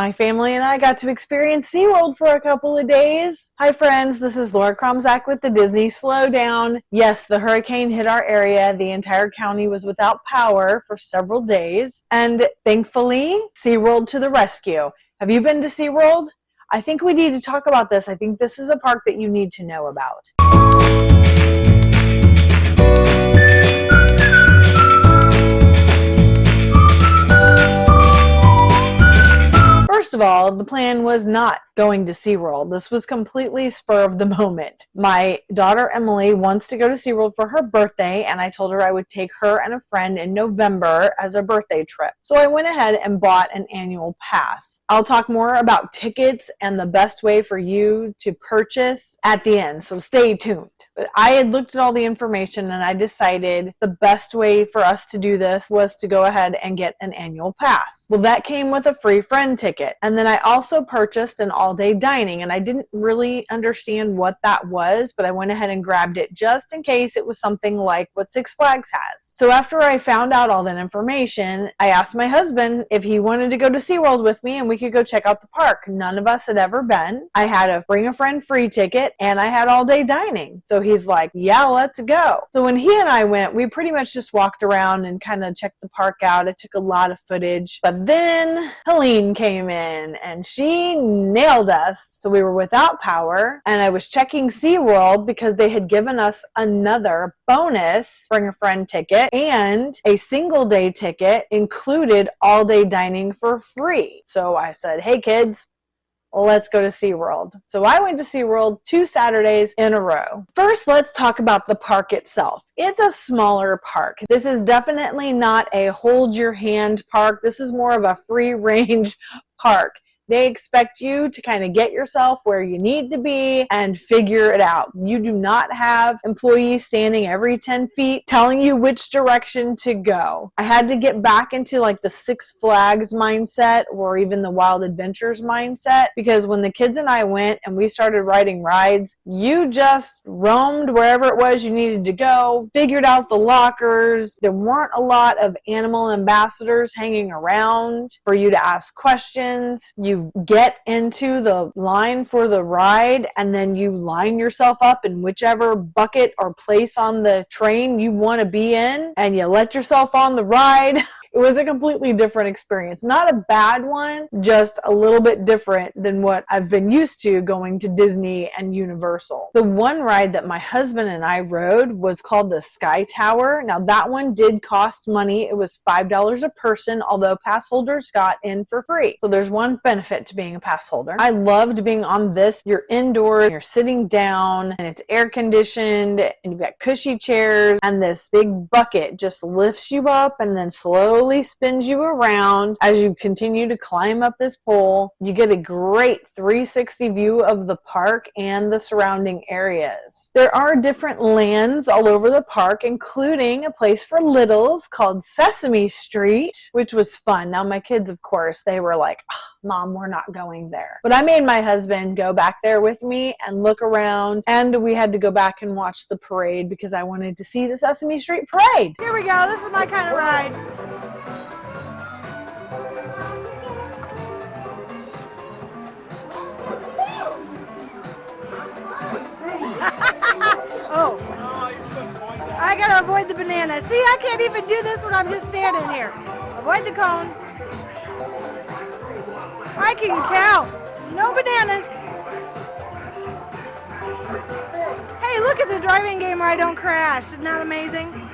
My family and I got to experience SeaWorld for a couple of days. Hi friends, this is Laura Kromzak with the Disney Slowdown. Yes, the hurricane hit our area. The entire county was without power for several days, and thankfully, SeaWorld to the rescue. Have you been to SeaWorld? I think we need to talk about this. I think this is a park that you need to know about. First of all, the plan was not going to SeaWorld. This was completely spur of the moment. My daughter Emily wants to go to SeaWorld for her birthday, and I told her I would take her and a friend in November as a birthday trip. So I went ahead and bought an annual pass. I'll talk more about tickets and the best way for you to purchase at the end, so stay tuned. But I had looked at all the information and I decided the best way for us to do this was to go ahead and get an annual pass. Well, that came with a free friend ticket. And then I also purchased an all-day dining, and I didn't really understand what that was, but I went ahead and grabbed it just in case it was something like what Six Flags has. So after I found out all that information, I asked my husband if he wanted to go to SeaWorld with me and we could go check out the park. None of us had ever been. I had a bring a friend free ticket and I had all-day dining. So he's like, yeah, let's go. So when he and I went, we pretty much just walked around and kind of checked the park out. It took a lot of footage, but then Helene came in and she nailed us. So we were without power, and I was checking SeaWorld because they had given us another bonus bring a friend ticket, and a single day ticket included all day dining for free. So I said, hey kids, let's go to SeaWorld. So I went to SeaWorld 2 Saturdays in a row. First, let's talk about the park itself. It's a smaller park. This is definitely not a hold your hand park. This is more of a free range park. They expect you to kind of get yourself where you need to be and figure it out. You do not have employees standing every 10 feet telling you which direction to go. I had to get back into like the Six Flags mindset or even the Wild Adventures mindset, because when the kids and I went and we started riding rides, you just roamed wherever it was you needed to go, figured out the lockers. There weren't a lot of animal ambassadors hanging around for you to ask questions. You get into the line for the ride and then you line yourself up in whichever bucket or place on the train you want to be in, and you let yourself on the ride. It was a completely different experience. Not a bad one, just a little bit different than what I've been used to going to Disney and Universal. The one ride that my husband and I rode was called the Sky Tower. Now that one did cost money. It was $5 a person, although pass holders got in for free. So there's one benefit to being a pass holder. I loved being on this. You're indoors, you're sitting down, and it's air conditioned, and you've got cushy chairs, and this big bucket just lifts you up and then slowly spins you around as you continue to climb up this pole. You get a great 360 view of the park and the surrounding areas. There are different lands all over the park, including a place for littles called Sesame Street, which was fun. Now my kids, of course, they were like, oh, Mom, we're not going there. But I made my husband go back there with me and look around, and we had to go back and watch the parade because I wanted to see the Sesame Street parade. Here we go. This is my kind of ride. Oh, you're supposed to avoid that. I gotta avoid the banana. See, I can't even do this when I'm just standing here. Avoid the cone. I can count. No bananas. Hey, look, it's a driving game where I don't crash. Isn't that amazing?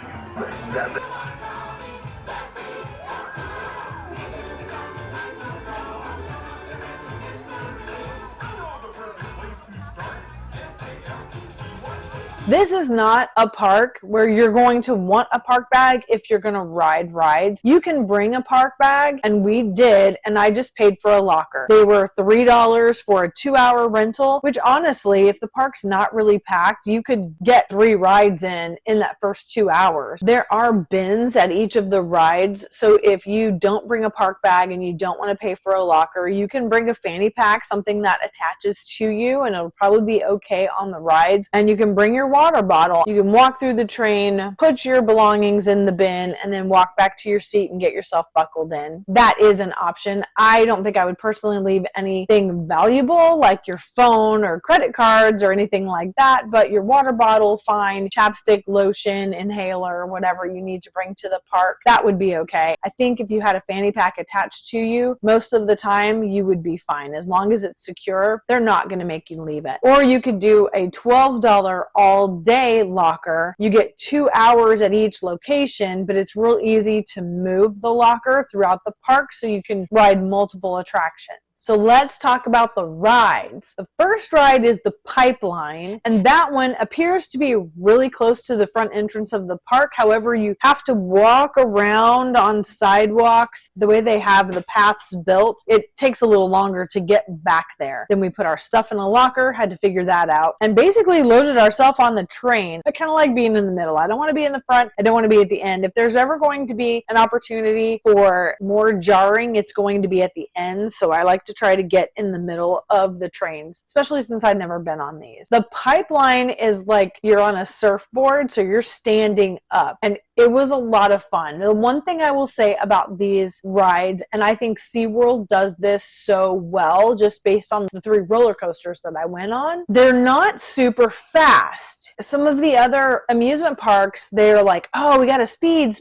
This is not a park where you're going to want a park bag if you're going to ride rides. You can bring a park bag, and we did, and I just paid for a locker. They were $3 for a 2-hour rental, which honestly, if the park's not really packed, you could get 3 rides in that first 2 hours. There are bins at each of the rides, so if you don't bring a park bag and you don't want to pay for a locker, you can bring a fanny pack, something that attaches to you, and it'll probably be okay on the rides, and you can bring your water bottle. You can walk through the train, put your belongings in the bin, and then walk back to your seat and get yourself buckled in. That is an option. I don't think I would personally leave anything valuable like your phone or credit cards or anything like that, but your water bottle, fine, chapstick, lotion, inhaler, whatever you need to bring to the park, that would be okay. I think if you had a fanny pack attached to you, most of the time you would be fine. As long as it's secure, they're not going to make you leave it. Or you could do a $12 all-day locker. You get 2 hours at each location, but it's real easy to move the locker throughout the park so you can ride multiple attractions. So let's talk about the rides. The first ride is the pipeline, and that one appears to be really close to the front entrance of the park. However, you have to walk around on sidewalks. The way they have the paths built, it takes a little longer to get back there. Then we put our stuff in a locker, had to figure that out, and basically loaded ourselves on the train. I kind of like being in the middle. I don't want to be in the front. I don't want to be at the end. If there's ever going to be an opportunity for more jarring, it's going to be at the end. So I like to try to get in the middle of the trains, especially since I'd never been on these. The pipeline is like you're on a surfboard, so you're standing up, and it was a lot of fun. The one thing I will say about these rides, and I think SeaWorld does this so well, just based on the 3 roller coasters that I went on, they're not super fast. Some of the other amusement parks, they're like, oh, we got to speed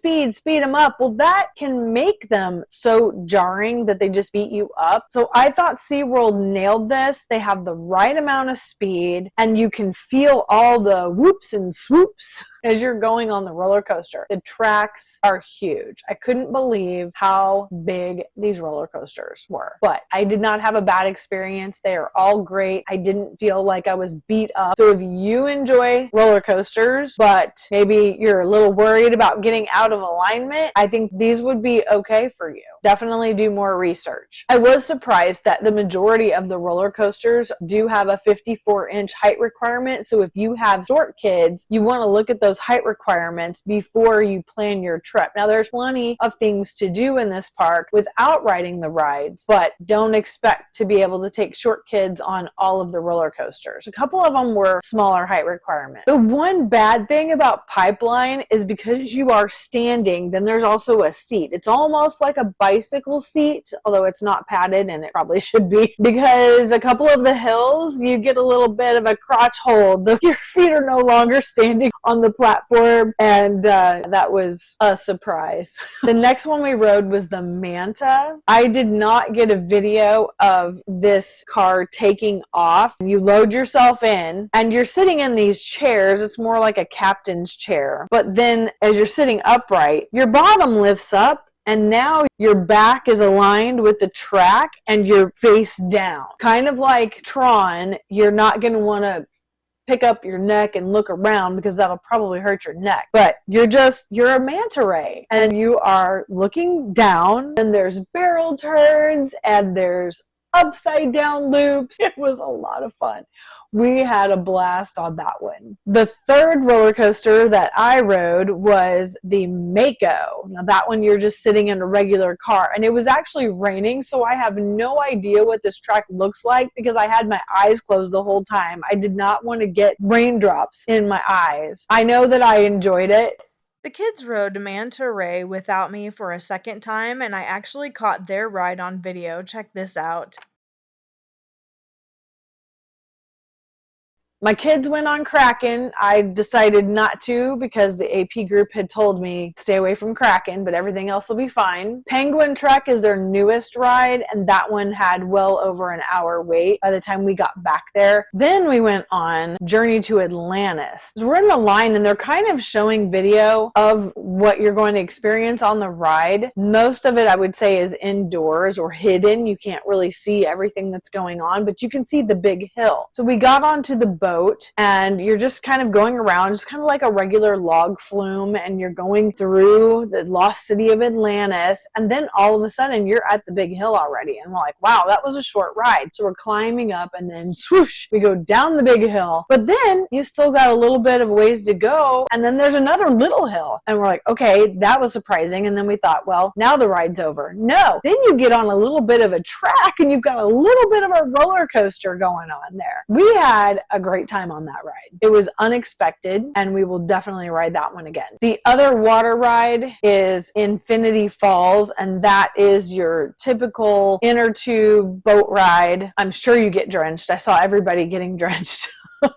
them up. Well, that can make them so jarring that they just beat you up. So I thought SeaWorld nailed this. They have the right amount of speed, and you can feel all the whoops and swoops as you're going on the roller coaster. The tracks are huge. I couldn't believe how big these roller coasters were. But I did not have a bad experience. They are all great. I didn't feel like I was beat up. So if you enjoy roller coasters, but maybe you're a little worried about getting out of alignment, I think these would be okay for you. Definitely do more research. I was surprised that the majority of the roller coasters do have a 54-inch height requirement. So if you have short kids, you want to look at those height requirements before you plan your trip. Now, there's plenty of things to do in this park without riding the rides, but don't expect to be able to take short kids on all of the roller coasters. A couple of them were smaller height requirements. The one bad thing about Pipeline is because you are standing, then there's also a seat. It's almost like a bicycle seat, although it's not padded, and it probably should be, because a couple of the hills, you get a little bit of a crotch hold. Your feet are no longer standing on the platform, and that was a surprise. The next one we rode was the Manta. I did not get a video of this car taking off. You load yourself in, and you're sitting in these chairs. It's more like a captain's chair. But then as you're sitting upright, your bottom lifts up, and now your back is aligned with the track and you're face down. Kind of like Tron, you're not going to want to pick up your neck and look around because that'll probably hurt your neck. But you're a manta ray, and you are looking down, and there's barrel turns and there's upside down loops. It was a lot of fun. We had a blast on that one. The third roller coaster that I rode was the Mako. Now that one you're just sitting in a regular car, and it was actually raining, so I have no idea what this track looks like because I had my eyes closed the whole time. I did not want to get raindrops in my eyes. I know that I enjoyed it. The kids rode Manta Ray without me for a second time, and I actually caught their ride on video. Check this out. My kids went on Kraken. I decided not to because the AP group had told me stay away from Kraken, but everything else will be fine. Penguin Trek is their newest ride, and that one had well over an hour wait by the time we got back there. Then we went on Journey to Atlantis. So we're in the line, and they're kind of showing video of what you're going to experience on the ride. Most of it, I would say, is indoors or hidden. You can't really see everything that's going on, but you can see the big hill. So we got onto the boat, and you're just kind of going around, just kind of like a regular log flume, and you're going through the lost city of Atlantis, and then all of a sudden you're at the big hill already, and we're like, wow, that was a short ride. So we're climbing up, and then swoosh, we go down the big hill, but then you still got a little bit of ways to go, and then there's another little hill, and we're like, okay, that was surprising. And then we thought, well, now the ride's over. No, then you get on a little bit of a track, and you've got a little bit of a roller coaster going on there. We had a great great time on that ride. It was unexpected, and we will definitely ride that one again. The other water ride is Infinity Falls, and that is your typical inner tube boat ride. I'm sure you get drenched. I saw everybody getting drenched.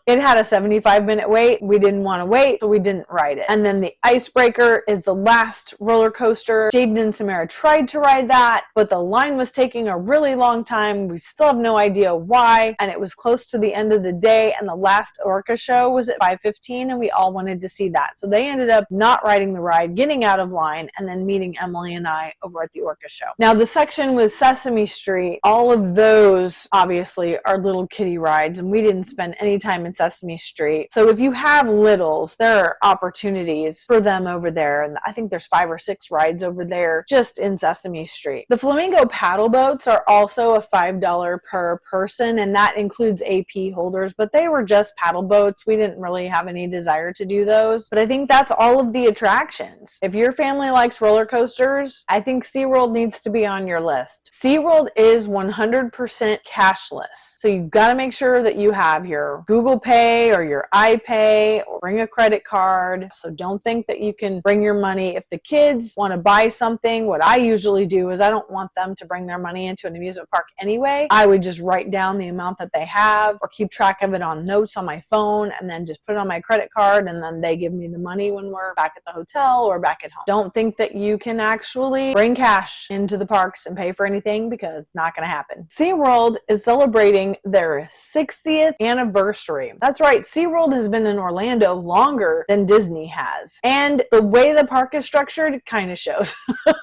It had a 75-minute wait. We didn't want to wait, so we didn't ride it. And then the Icebreaker is the last roller coaster. Jaden and Samara tried to ride that, but the line was taking a really long time. We still have no idea why, and it was close to the end of the day, and the last Orca show was at 5:15, and we all wanted to see that. So they ended up not riding the ride, getting out of line, and then meeting Emily and I over at the Orca show. Now, the section with Sesame Street, all of those obviously are little kiddie rides, and we didn't spend any time in Sesame Street. So if you have littles, there are opportunities for them over there. And I think there's 5 or 6 rides over there just in Sesame Street. The Flamingo paddle boats are also a $5 per person, and that includes AP holders, but they were just paddle boats. We didn't really have any desire to do those, but I think that's all of the attractions. If your family likes roller coasters, I think SeaWorld needs to be on your list. SeaWorld is 100% cashless. So you've got to make sure that you have your Google Pay or your iPay, or bring a credit card. So don't think that you can bring your money. If the kids want to buy something, what I usually do is I don't want them to bring their money into an amusement park anyway. I would just write down the amount that they have or keep track of it on notes on my phone and then just put it on my credit card, and then they give me the money when we're back at the hotel or back at home. Don't think that you can actually bring cash into the parks and pay for anything, because it's not going to happen. SeaWorld is celebrating their 60th anniversary. That's right, SeaWorld has been in Orlando longer than Disney has. And the way the park is structured kind of shows.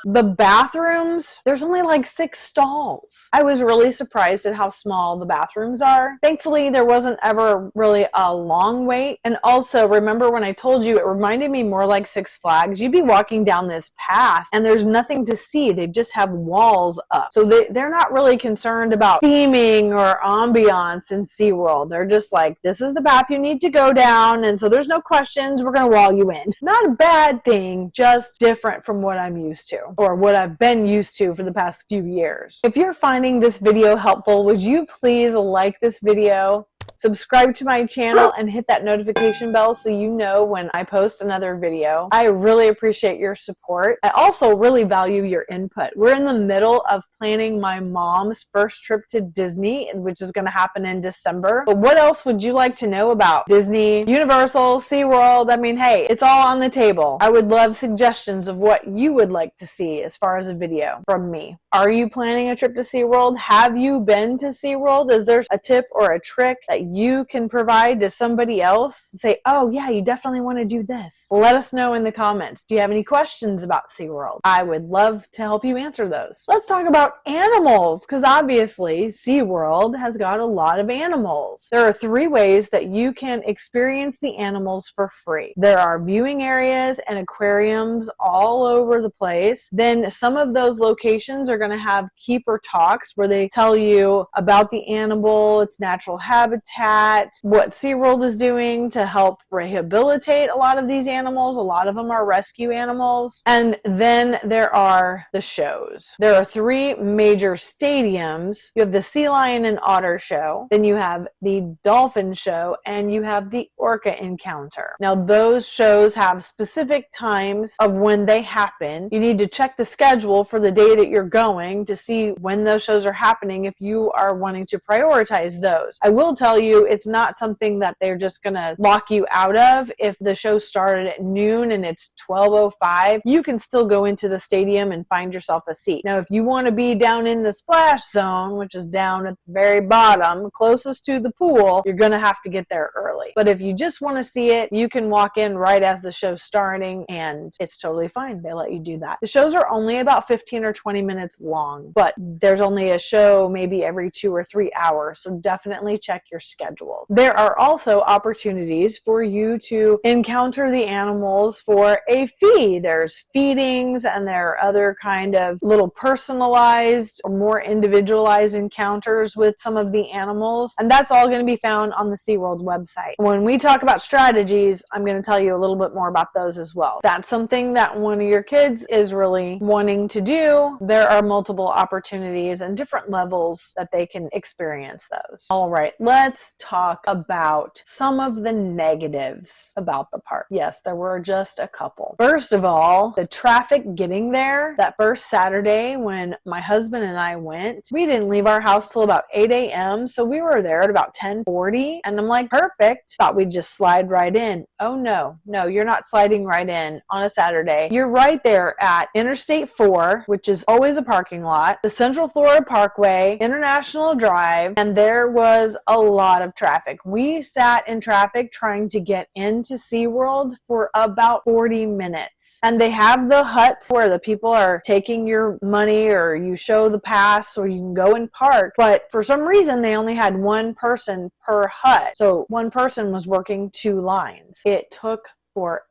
The bathrooms, there's only like 6 stalls. I was really surprised at how small the bathrooms are. Thankfully, there wasn't ever really a long wait. And also, remember when I told you it reminded me more like Six Flags? You'd be walking down this path and there's nothing to see. They just have walls up. So they're not really concerned about theming or ambiance in SeaWorld. They're just like, this is the path you need to go down, and so there's no questions, we're going to wall you in. Not a bad thing, just different from what I'm used to, or what I've been used to for the past few years. If you're finding this video helpful, would you please like this video, subscribe to my channel, and hit that notification bell so you know when I post another video. I really appreciate your support. I also really value your input. We're in the middle of planning my mom's first trip to Disney, which is going to happen in December. But what else would you like to know about Disney, Universal, SeaWorld? I mean, hey, it's all on the table. I would love suggestions of what you would like to see as far as a video from me. Are you planning a trip to SeaWorld? Have you been to SeaWorld? Is there a tip or a trick that you can provide to somebody else? Say, oh yeah, you definitely want to do this. Let us know in the comments. Do you have any questions about SeaWorld? I would love to help you answer those. Let's talk about animals, because obviously SeaWorld has got a lot of animals. There are 3 ways that you can experience the animals for free. There are viewing areas and aquariums all over the place. Then some of those locations are going to have keeper talks where they tell you about the animal, its natural habitat, what SeaWorld is doing to help rehabilitate a lot of these animals. A lot of them are rescue animals. And then there are the shows. There are 3 major stadiums. You have the Sea Lion and Otter show, then you have the Dolphin show, and you have the Orca Encounter. Now, those shows have specific times of when they happen. You need to check the schedule for the day that you're going to see when those shows are happening if you are wanting to prioritize those. I will tell you, it's not something that they're just going to lock you out of. If the show started at noon and it's 12:05, you can still go into the stadium and find yourself a seat. Now, if you want to be down in the splash zone, which is down at the very bottom, closest to the pool, you're going to have to get there early. But if you just want to see it, you can walk in right as the show's starting, and it's totally fine. They let you do that. The shows are only about 15 or 20 minutes long, but there's only a show maybe every 2 or 3 hours, so definitely check your schedule. There are also opportunities for you to encounter the animals for a fee. There's feedings, and there are other kind of little personalized or more individualized encounters with some of the animals, and that's all going to be found on the SeaWorld website. When we talk about strategies, I'm going to tell you a little bit more about those as well. If that's something that one of your kids is really wanting to do, there are multiple opportunities and different levels that they can experience those. All right, let's let's talk about some of the negatives about the park. Yes, there were just a couple. First of all, the traffic getting there. That first Saturday when my husband and I went, we didn't leave our house till about 8 a.m. So we were there at about 10:40, and I'm like, perfect. Thought we'd just slide right in. Oh no, you're not sliding right in on a Saturday. You're right there at Interstate 4, which is always a parking lot, the Central Florida Parkway, International Drive, and there was a lot of traffic. We sat in traffic trying to get into SeaWorld for about 40 minutes. And they have the huts where the people are taking your money, or you show the pass, or you can go and park. But for some reason, they only had one person per hut. So one person was working 2 lines. It took forever.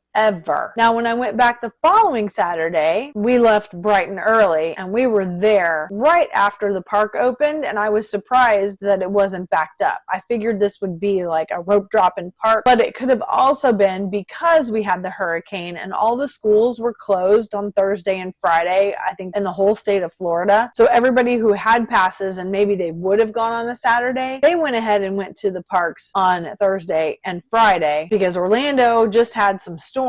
Now, when I went back the following Saturday, we left bright and early, and we were there right after the park opened, and I was surprised that it wasn't backed up. I figured this would be like a rope drop in park, but it could have also been because we had the hurricane and all the schools were closed on Thursday and Friday, I think in the whole state of Florida. So everybody who had passes and maybe they would have gone on a Saturday, they went ahead and went to the parks on Thursday and Friday because Orlando just had some storms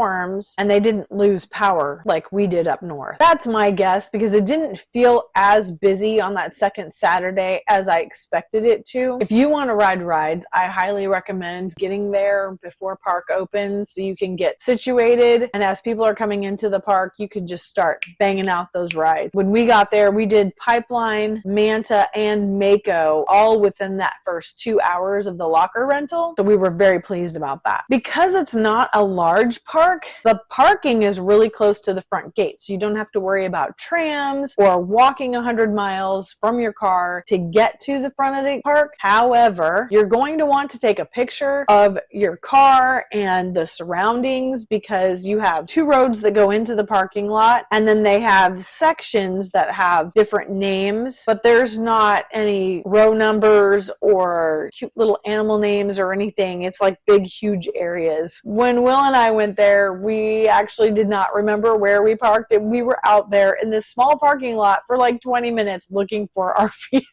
and they didn't lose power like we did up north. That's my guess, because it didn't feel as busy on that second Saturday as I expected it to. If you want to ride rides, I highly recommend getting there before park opens so you can get situated, and as people are coming into the park, you can just start banging out those rides. When we got there, we did Pipeline, Manta, and Mako all within that first 2 hours of the locker rental, so we were very pleased about that. Because it's not a large park, the parking is really close to the front gate, so you don't have to worry about trams or walking 100 miles from your car to get to the front of the park. However, you're going to want to take a picture of your car and the surroundings, because you have 2 roads that go into the parking lot, and then they have sections that have different names, but there's not any row numbers or cute little animal names or anything. It's like big, huge areas. When Will and I went there, we actually did not remember where we parked, and we were out there in this small parking lot for like 20 minutes looking for our vehicle.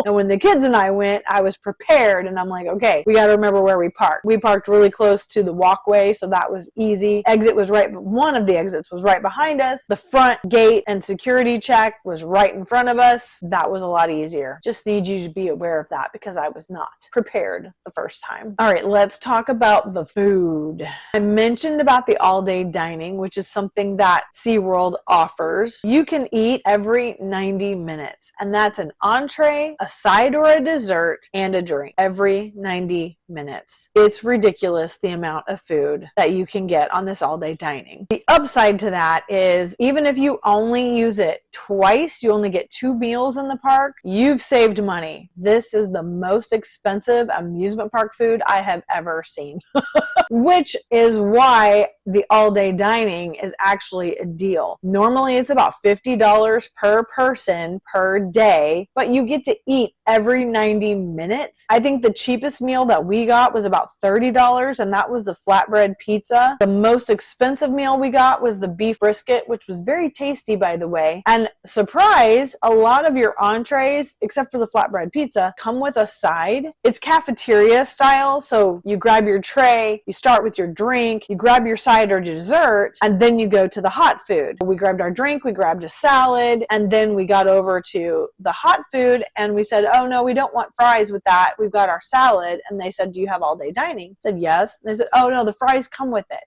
And when the kids and I went, I was prepared, and I'm like, okay, we got to remember where we parked. We parked really close to the walkway, so that was easy. Exit was one of the exits was right behind us. The front gate and security check was right in front of us. That was a lot easier. Just need you to be aware of that, because I was not prepared the first time. All right, let's talk about the food. I mentioned about the all-day dining, which is something that SeaWorld offers. You can eat every 90 minutes, and that's an entree, a side or a dessert, and a drink every 90 minutes. It's ridiculous the amount of food that you can get on this all-day dining. The upside to that is, even if you only use it twice, you only get 2 meals in the park, you've saved money. This is the most expensive amusement park food I have ever seen. Which is why the all-day dining is actually a deal. Normally it's about $50 per person per day, but you get to eat every 90 minutes. I think the cheapest meal that we got was about $30, and that was the flatbread pizza. The most expensive meal we got was the beef brisket, which was very tasty, by the way. And surprise, a lot of your entrees, except for the flatbread pizza, come with a side. It's cafeteria style, so you grab your tray, you start with your drink, you grab your side or dessert, and then you go to the hot food. We grabbed our drink, we grabbed a salad, and then we got over to the hot food, and we said, oh no, we don't want fries with that. We've got our salad. And they said, do you have all day dining? I said, yes. And they said, oh no, the fries come with it.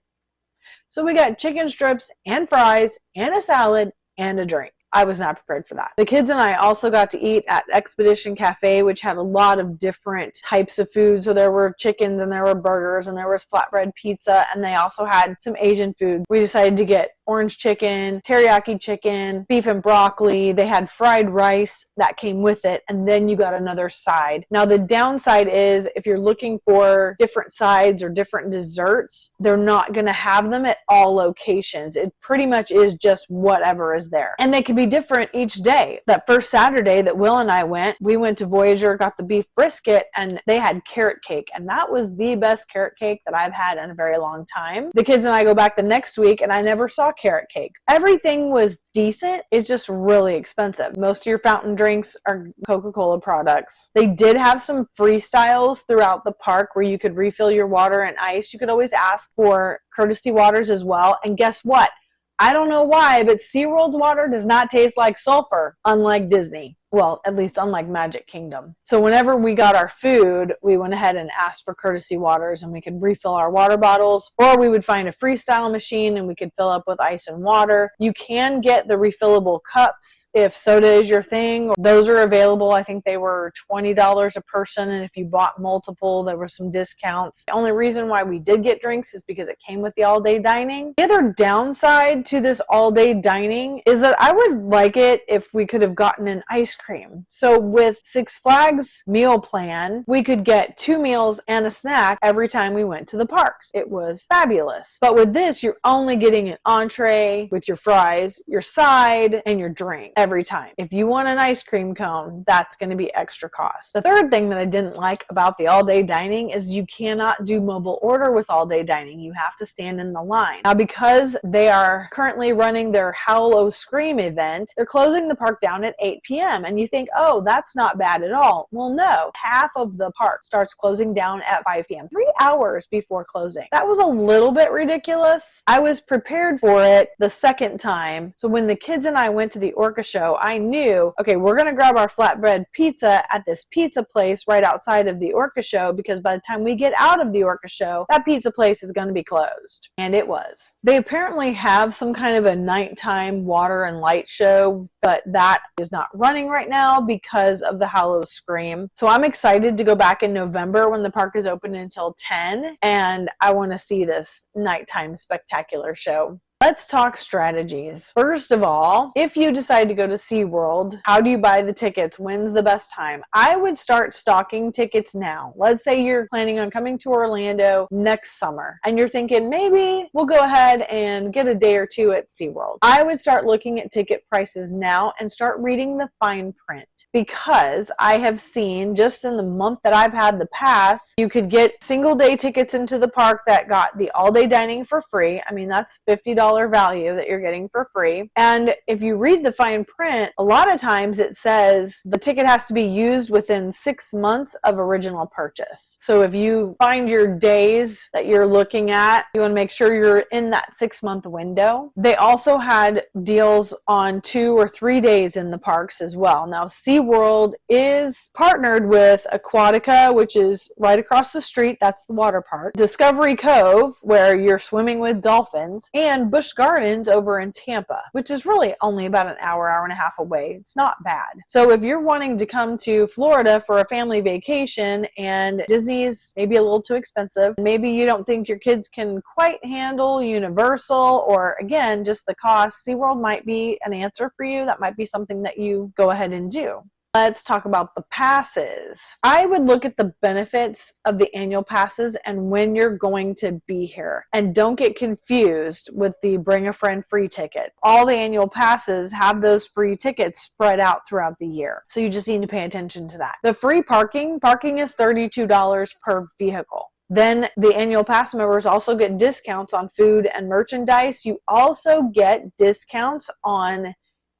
So we got chicken strips and fries and a salad and a drink. I was not prepared for that. The kids and I also got to eat at Expedition Cafe, which had a lot of different types of food. So there were chickens and there were burgers and there was flatbread pizza, and they also had some Asian food. We decided to get orange chicken, teriyaki chicken, beef and broccoli. They had fried rice that came with it, and then you got another side. Now the downside is, if you're looking for different sides or different desserts, they're not going to have them at all locations. It pretty much is just whatever is there. And they can be different each day. That first Saturday that Will and I went, we went to Voyager, got the beef brisket, and they had carrot cake, and that was the best carrot cake that I've had in a very long time. The kids and I go back the next week, and I never saw carrot cake. Everything was decent. It's just really expensive. Most of your fountain drinks are Coca-Cola products. They did have some freestyles throughout the park where you could refill your water and ice. You could always ask for courtesy waters as well. And guess what? I don't know why, but SeaWorld's water does not taste like sulfur, unlike Disney. Well, at least unlike Magic Kingdom. So whenever we got our food, we went ahead and asked for courtesy waters, and we could refill our water bottles, or we would find a freestyle machine and we could fill up with ice and water. You can get the refillable cups if soda is your thing. Those are available. I think they were $20 a person, and if you bought multiple, there were some discounts. The only reason why we did get drinks is because it came with the all-day dining. The other downside to this all-day dining is that I would like it if we could have gotten an ice cream. So with Six Flags meal plan, we could get 2 meals and a snack every time we went to the parks. It was fabulous. But with this, you're only getting an entree with your fries, your side, and your drink every time. If you want an ice cream cone, that's going to be extra cost. The third thing that I didn't like about the all-day dining is you cannot do mobile order with all-day dining. You have to stand in the line. Now, because they are currently running their Howl Scream event, they're closing the park down at 8 p.m. And you think, oh, that's not bad at all. Well, no. Half of the park starts closing down at 5 p.m., 3 hours before closing. That was a little bit ridiculous. I was prepared for it the second time. So when the kids and I went to the Orca show, I knew, okay, we're going to grab our flatbread pizza at this pizza place right outside of the Orca show, because by the time we get out of the Orca show, that pizza place is going to be closed. And it was. They apparently have some kind of a nighttime water and light show, but that is not running right now because of the Howl Scream. So I'm excited to go back in November when the park is open until 10, and I want to see this nighttime spectacular show. Let's talk strategies. First of all, if you decide to go to SeaWorld, how do you buy the tickets? When's the best time? I would start stocking tickets now. Let's say you're planning on coming to Orlando next summer, and you're thinking, maybe we'll go ahead and get a day or two at SeaWorld. I would start looking at ticket prices now and start reading the fine print, because I have seen just in the month that I've had the pass, you could get single day tickets into the park that got the all day dining for free. I mean, that's $50 value that you're getting for free. And if you read the fine print, a lot of times it says the ticket has to be used within 6 months of original purchase. So if you find your days that you're looking at, you want to make sure you're in that 6-month window. They also had deals on 2 or 3 days in the parks as well. Now, SeaWorld is partnered with Aquatica, which is right across the street. That's the water park. Discovery Cove, where you're swimming with dolphins, and Busch Gardens over in Tampa, which is really only about an hour, hour and a half away. It's not bad. So if you're wanting to come to Florida for a family vacation and Disney's maybe a little too expensive, maybe you don't think your kids can quite handle Universal, or again, just the cost, SeaWorld might be an answer for you. That might be something that you go ahead and do. Let's talk about the passes. I would look at the benefits of the annual passes and when you're going to be here. And don't get confused with the bring a friend free ticket. All the annual passes have those free tickets spread out throughout the year. So you just need to pay attention to that. The free parking is $32 per vehicle. Then the annual pass members also get discounts on food and merchandise. You also get discounts on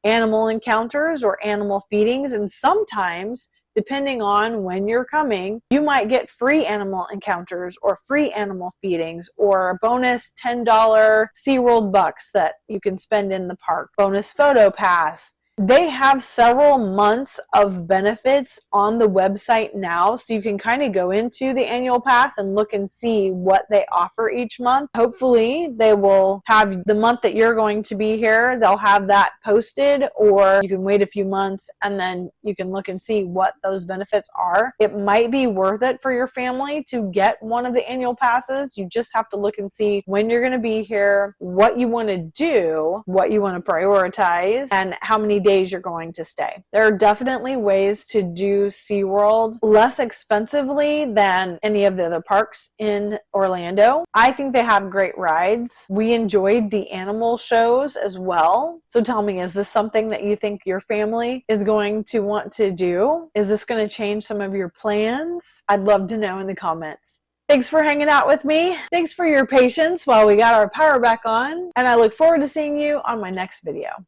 animal encounters or animal feedings, and sometimes, depending on when you're coming, you might get free animal encounters or free animal feedings, or a bonus $10 SeaWorld bucks that you can spend in the park, bonus photo pass. They have several months of benefits on the website now, so you can kind of go into the annual pass and look and see what they offer each month. Hopefully, they will have the month that you're going to be here, they'll have that posted, or you can wait a few months and then you can look and see what those benefits are. It might be worth it for your family to get one of the annual passes. You just have to look and see when you're going to be here, what you want to do, what you want to prioritize, and how many days you're going to stay. There are definitely ways to do SeaWorld less expensively than any of the other parks in Orlando. I think they have great rides. We enjoyed the animal shows as well. So tell me, is this something that you think your family is going to want to do? Is this going to change some of your plans? I'd love to know in the comments. Thanks for hanging out with me. Thanks for your patience while we got our power back on, and I look forward to seeing you on my next video.